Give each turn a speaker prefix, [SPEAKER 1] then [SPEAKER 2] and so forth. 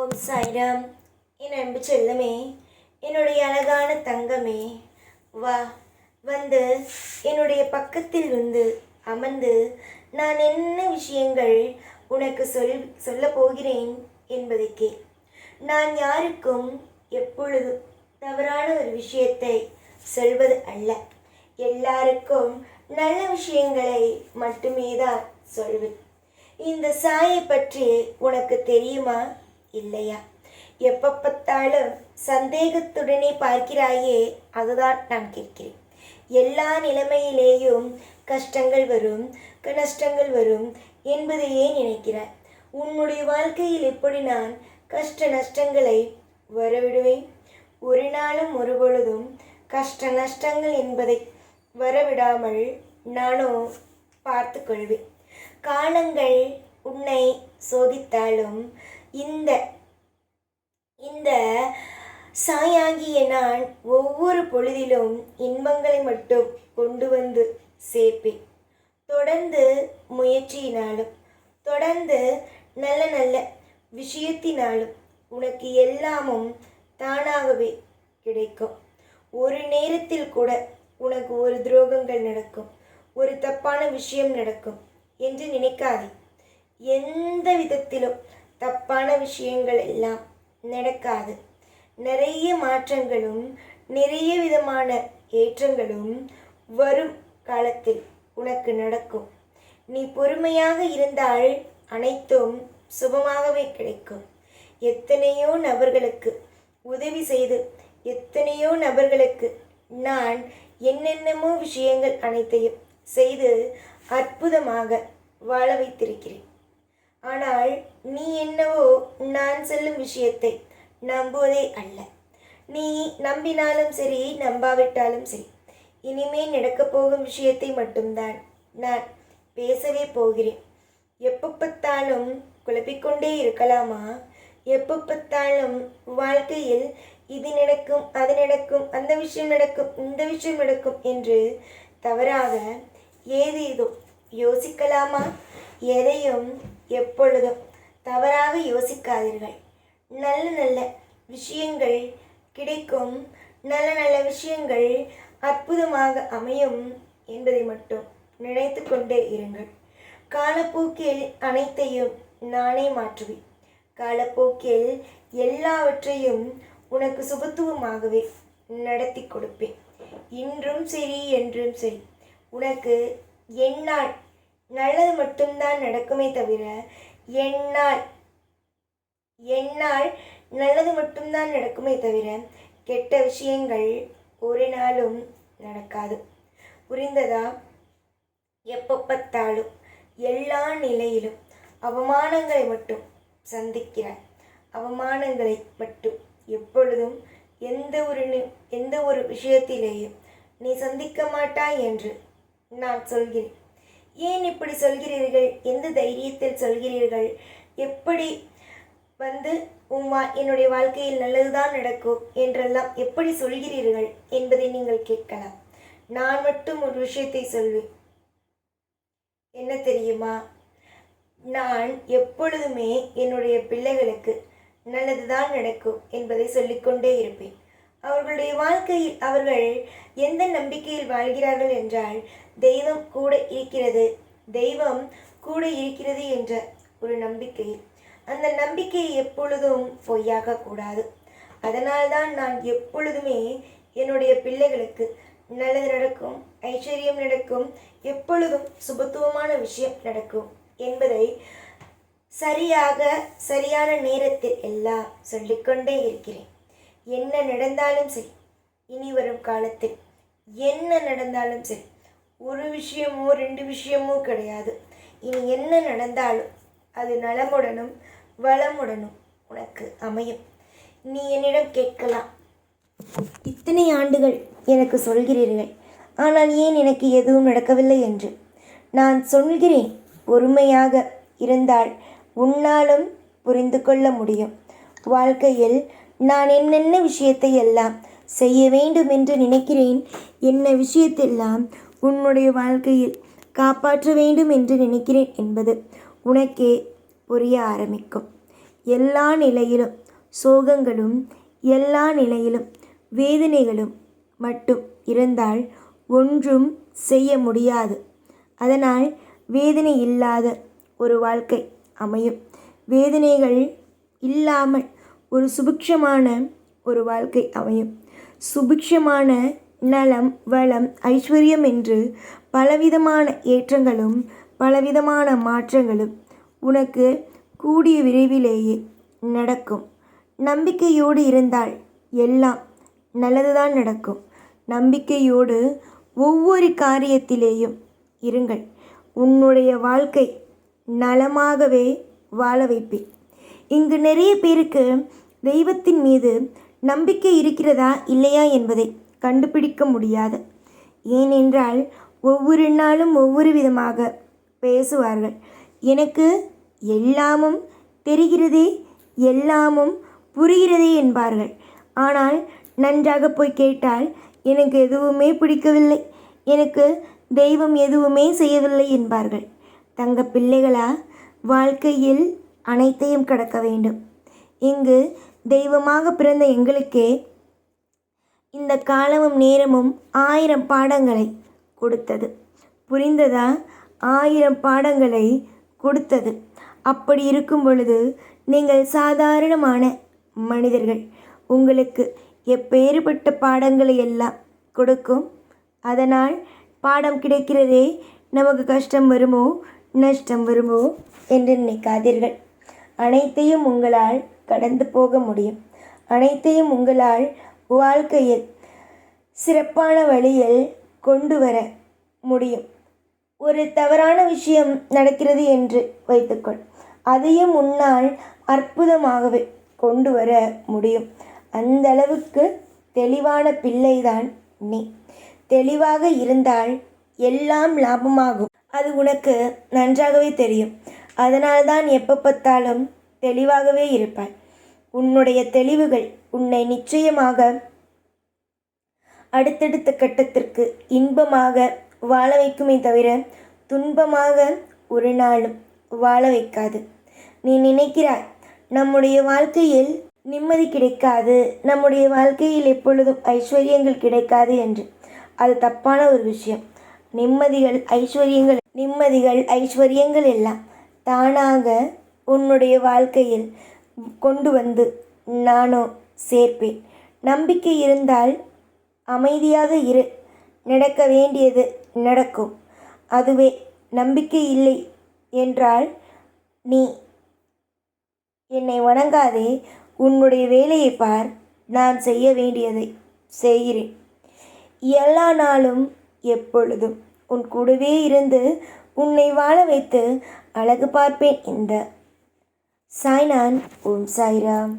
[SPEAKER 1] ஓம் சாய்ராம். என் அன்பு செல்லமே, என்னுடைய அழகான தங்கமே, வா வந்து என்னுடைய பக்கத்தில் வந்து அமர்ந்து நான் என்ன விஷயங்கள் உனக்கு சொல்லப் போகிறேன் என்பதை கேள். நான் யாருக்கும் எப்பொழுதும் தவறான ஒரு விஷயத்தை சொல்வது அல்ல. எல்லாருக்கும் நல்ல விஷயங்களை மட்டுமே தான் சொல்வேன். இந்த சாயை பற்றி உனக்கு தெரியுமா இல்லையா? எப்போ பார்த்தாலும் சந்தேகத்துடனே பார்க்கிறாயே, அதுதான் நான் கேட்கிறேன். எல்லா நிலைமையிலேயும் கஷ்டங்கள் வரும், நஷ்டங்கள் வரும் என்பதையே நினைக்கிறாய். உன்னுடைய வாழ்க்கையில் எப்படி நான் கஷ்ட நஷ்டங்களை வரவிடுவேன்? ஒரு நாளும் ஒரு பொழுதும் கஷ்ட நஷ்டங்கள் என்பதை வரவிடாமல் நானும் பார்த்து கொள்வேன். காலங்கள் உன்னை சோதித்தாலும் இந்த இந்த சாயாகிய நான் ஒவ்வொரு பொழுதிலும் இன்பங்களை மட்டும் கொண்டு வந்து சேர்ப்பேன். தொடர்ந்து முயற்சியினாலும் தொடர்ந்து நல்ல நல்ல விஷயத்தினாலும் உனக்கு எல்லாமும் தானாகவே கிடைக்கும். ஒரு நேரத்தில் கூட உனக்கு ஒரு துரோகங்கள் நடக்கும், ஒரு தப்பான விஷயம் நடக்கும் என்று நினைக்காதே. எந்த விதத்திலும் தப்பான விஷயங்கள் எல்லாம் நடக்காது. நிறைய மாற்றங்களும் நிறைய விதமான ஏற்றங்களும் வரும் காலத்தில் உனக்கு நடக்கும். நீ பொறுமையாக இருந்தால் அனைத்தும் சுபமாகவே கிடைக்கும். எத்தனையோ நபர்களுக்கு உதவி செய்து எத்தனையோ நபர்களுக்கு நான் என்னென்னமோ விஷயங்கள் அனைத்தையும் செய்து அற்புதமாக வாழ வைத்திருக்கிறேன். ஆனால் நீ என்னவோ நான் சொல்லும் விஷயத்தை நம்புவதே அல்ல. நீ நம்பினாலும் சரி, நம்பாவிட்டாலும் சரி, இனிமேல் நடக்கப் போகும் விஷயத்தை மட்டும்தான் நான் பேசவே போகிறேன். எப்போ பார்த்தாலும் குழப்பிக்கொண்டே இருக்கலாமா? எப்போ பார்த்தாலும் வாழ்க்கையில் இது நடக்கும், அது நடக்கும், அந்த விஷயம் நடக்கும், இந்த விஷயம் நடக்கும் என்று தவறாக ஏதேதோ யோசிக்கலாமா? எதையும் எப்பொழுதும் தவறாக யோசிக்காதீர்கள். நல்ல நல்ல விஷயங்கள் கிடைக்கும், நல்ல நல்ல விஷயங்கள் அற்புதமாக அமையும் என்பதை மட்டும் நினைத்து கொண்டே இருங்கள். காலப்போக்கில் அனைத்தையும் நானே மாற்றுவேன். காலப்போக்கில் எல்லாவற்றையும் உனக்கு சுபத்துவமாகவே நடத்தி கொடுப்பேன். இன்றும் சரி, என்றும் சரி, உனக்கு என்னால் நல்லது மட்டும்தான் நடக்குமே தவிர என்னால் நல்லது மட்டும்தான் நடக்குமே தவிர கெட்ட விஷயங்கள் ஒரு நாளும் நடக்காது. புரிந்ததா? எப்போ பார்த்தாலும் எல்லா நிலையிலும் அவமானங்களை மட்டும் சந்திக்கிறாய். அவமானங்களை மட்டும் எப்பொழுதும் எந்த ஒரு விஷயத்திலேயும் நீ சந்திக்க மாட்டாய் என்று நான் சொல்கிறேன். ஏன் இப்படி சொல்கிறீர்கள்? எந்த தைரியத்தில் சொல்கிறீர்கள்? எப்படி வந்து என்னுடைய வாழ்க்கையில் நல்லதுதான் நடக்கும் என்றெல்லாம் எப்படி சொல்கிறீர்கள் என்பதை நீங்கள் கேட்கலாம். நான் மட்டும் ஒரு விஷயத்தை சொல்வேன். என்ன தெரியுமா? நான் எப்பொழுதுமே என்னுடைய பிள்ளைகளுக்கு நல்லதுதான் நடக்கும் என்பதை சொல்லிக்கொண்டே இருப்பேன். அவர்களுடைய வாழ்க்கையில் அவர்கள் எந்த நம்பிக்கையில் வாழ்கிறார்கள் என்றால், தெய்வம் கூட இருக்கிறது என்ற ஒரு நம்பிக்கையில். அந்த நம்பிக்கையை எப்பொழுதும் பொய்யாக கூடாது. அதனால்தான் நான் எப்பொழுதுமே என்னுடைய பிள்ளைகளுக்கு நல்லது நடக்கும், ஐஸ்வர்யம் நடக்கும், எப்பொழுதும் சுபத்துவமான விஷயம் நடக்கும் என்பதை சரியான நேரத்தில் எல்லாம் சொல்லிக்கொண்டே இருக்கிறேன். என்ன நடந்தாலும் சரி, இனி வரும் காலத்தில் என்ன நடந்தாலும் சரி, ஒரு விஷயமோ 2 விஷயமோ கிடையாது. இனி என்ன நடந்தாலும் அது நலமுடனும் வளமுடனும் உனக்கு அமையும். நீ என்னிடம் கேட்கலாம், இத்தனை ஆண்டுகள் எனக்கு சொல்கிறீர்கள், ஆனால் ஏன் எனக்கு எதுவும் நடக்கவில்லை என்று. நான் சொல்கிறேன், பொறுமையாக இருந்தால் உன்னாலும் புரிந்து கொள்ள முடியும். வாழ்க்கையில் நான் என்னென்ன விஷயத்தை எல்லாம் செய்ய வேண்டும் என்று நினைக்கிறேன், என்ன விஷயத்தெல்லாம் உன்னுடைய வாழ்க்கையில் காப்பாற்ற வேண்டும் என்று நினைக்கிறேன் என்பது உனக்கே புரிய ஆரம்பிக்கும். எல்லா நிலையிலும் சோகங்களும் எல்லா நிலையிலும் வேதனைகளும் மட்டும் இருந்தால் ஒன்றும் செய்ய முடியாது. அதனால் வேதனை இல்லாத ஒரு வாழ்க்கை அமையும். வேதனைகள் இல்லாமல் ஒரு சுபிக்ஷமான ஒரு வாழ்க்கை அமையும். சுபிக்ஷமான நலம், வளம், ஐஸ்வர்யம் என்று பலவிதமான ஏற்றங்களும் பலவிதமான மாற்றங்களும் உனக்கு கூடிய விரைவிலேயே நடக்கும். நம்பிக்கையோடு இருந்தால் எல்லாம் நல்லதுதான் நடக்கும். நம்பிக்கையோடு ஒவ்வொரு காரியத்திலேயும் இருங்கள். உன்னுடைய வாழ்க்கை நலமாகவே வாழ வைப்பேன். இங்கு நிறைய பேருக்கு தெய்வத்தின் மீது நம்பிக்கை இருக்கிறதா இல்லையா என்பதை கண்டுபிடிக்க முடியாது. ஏனென்றால் ஒவ்வொரு நாளும் ஒவ்வொரு விதமாக பேசுவார்கள். எனக்கு எல்லாமும் தெரிகிறதே, எல்லாமும் புரிகிறதே என்பார்கள். ஆனால் நன்றாக போய் கேட்டால் எனக்கு எதுவுமே பிடிக்கவில்லை, எனக்கு தெய்வம் எதுவுமே செய்யவில்லை என்பார்கள். தங்க பிள்ளைகளா, வாழ்க்கையில் அனைத்தையும் கடக்க வேண்டும். இங்கு தெய்வமாக பிறந்த எங்களுக்கே இந்த காலமும் நேரமும் 1000 பாடங்களை கொடுத்தது. புரிந்ததா? 1000 பாடங்களை கொடுத்தது. அப்படி இருக்கும் பொழுது நீங்கள் சாதாரணமான மனிதர்கள். உங்களுக்கு எப்பேறுபட்ட பாடங்களை எல்லாம் கொடுக்கும். அதனால் பாடம் கிடைக்கிறதே, நமக்கு கஷ்டம் வருமோ நஷ்டம் வருமோ என்று நினைக்காதீர்கள். அனைத்தையும் உங்களால் கடந்து போக முடியும். அனைத்தையும் உங்களால் வாழ்க்கையில் சிறப்பான வழியில் கொண்டு வர முடியும். ஒரு தவறான விஷயம் நடக்கிறது என்று வைத்துக்கொள், அதையும் உன்னால் அற்புதமாகவே கொண்டு வர முடியும். அந்த அளவுக்கு தெளிவான பிள்ளைதான் நீ. தெளிவாக இருந்தால் எல்லாம் லாபமாகும். அது உனக்கு நன்றாகவே தெரியும். அதனால்தான் எப்போ பார்த்தாலும் தெளிவாகவே இருப்பாய். உன்னுடைய தெளிவுகள் உன்னை நிச்சயமாக அடுத்தடுத்த கட்டத்திற்கு இன்பமாக வாழ வைக்குமே தவிர துன்பமாக ஒரு நாளும் வாழ வைக்காது. நீ நினைக்கிறாய் நம்முடைய வாழ்க்கையில் நிம்மதி கிடைக்காது, நம்முடைய வாழ்க்கையில் எப்பொழுதும் ஐஸ்வர்யங்கள் கிடைக்காது என்று. அது தப்பான ஒரு விஷயம். நிம்மதிகள் ஐஸ்வர்யங்கள் எல்லாம் தானாக உன்னுடைய வாழ்க்கையில் கொண்டு வந்து நானோ சேர்ப்பேன். நம்பிக்கை இருந்தால் அமைதியாக இரு, நடக்க வேண்டியது நடக்கும். அதுவே நம்பிக்கை இல்லை என்றால் நீ என்னை வணங்காதே, உன்னுடைய வேலையை பார், நான் செய்ய வேண்டியதை செய்கிறேன். எல்லா நாளும் எப்பொழுதும் உன் கூடவே இருந்து உன்னை வாழ வைத்து அழகு பார்ப்பேன். இந்த சாய்நான். ஓம் சாய்ராம்.